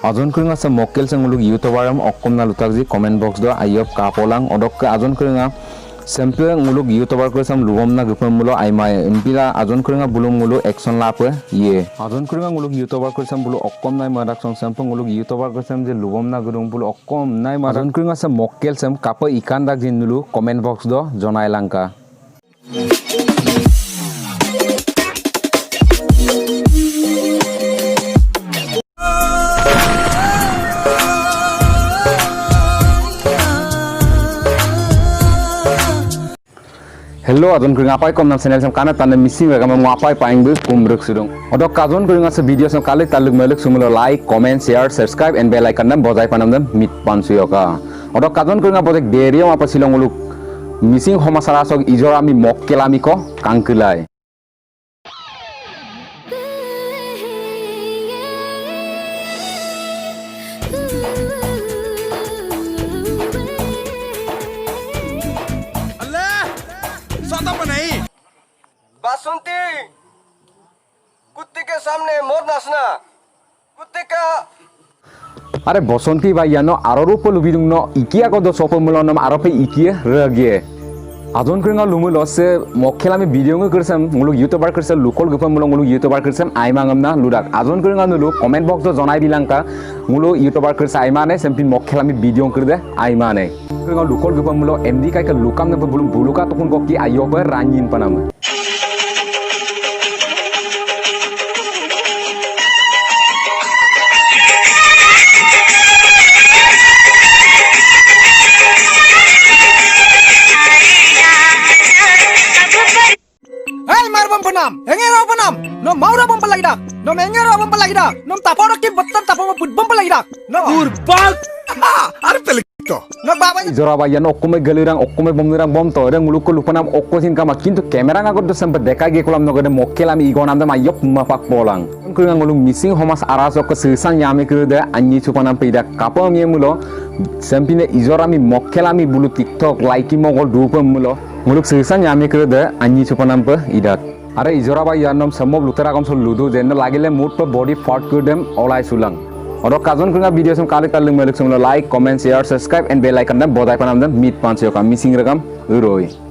Azon keringa sa mokel sang ulug YouTuber am okkom na lutak ji comment box do ayop kapolang odok ka azon keringa sample ngulug YouTuber ko sam lugom na gupam mulo aima impila azon keringa bulum mulo action lape ye azon keringa ngulug YouTuber ko sam bulo okkom nai madak song sample ngulug YouTuber ko sam je lugom na gudung bulo okkom nai madak azon keringa sa mokel sam kapa ikan dak jin nulu comment box do jonai langka. Hello, adon kering apai kom nam channel sam kana tan missing regam apai paing bu kumruk sudong odok kazon kering asa video sam kali taluk meluk sumulo like comment share subscribe and bell icon nam bojai panam dam mit pansuyoka odok kazon kering apodek deriam apa silong uluk missing homasara sok ijor ami mokkelami ko kangkulai बासंती कुत्ते के सामने मोर नाचना कुत्ते का अरे बसंती भाई यानो आरो पे लुबिदुंग न इकिया को दो सोप मुलनम आरो पे इकिया रगे आजन करिंगा लुमुलो से मक्खेलामी भिडियो ng करसम मुलुग यूट्यूबर करसम लोकल गपम मुलुग मुलुग यूट्यूबर करसम आइमांगम ना लुदाक आजन करिंगा नुलु कमेंट बॉक्स दो जनाय बिलांका मुलुग यूट्यूबर करस आइमाने सेमपिन मक्खेलामी भिडियो करदे आइमाने करिंगा लोकल गपम मुलुग एमडी कायका लुकाम न बुलुग बुलुका तकुन को की आयो पर रांजिन पनाम Engero panam, no maura bom palagi dak, no engero bom palagi dak, no taporo ki battan taporo put bom palagi dak, no urbal, ar pelito, no baba jora ba yan okkume galirang okkume bomnirang bom to rang muluk ko lupanam okkosin kama kintu kamera ngagod do sampe deka ge kolam no gode mokkelami igonam da mayop mapak polang kurang ngulung missing homas aras ok sisan yame kude anyi chupanam peida kapam ye mulo sampine ijorami mokkelami bulu tiktok like mogol dupam mulo muluk sisan yame kude anyi chupanam pe idat अरे इजोराबा यानम समोब लुतरा कम सो लुदु जेन लागिले mood पर body फाट कर them alloy Solang और काजन Kunga video सम काले काले मेलक सम like comment share subscribe and bell icon दम बोदाय पनाम दम मीट पांच का मिसिंग रकम irroi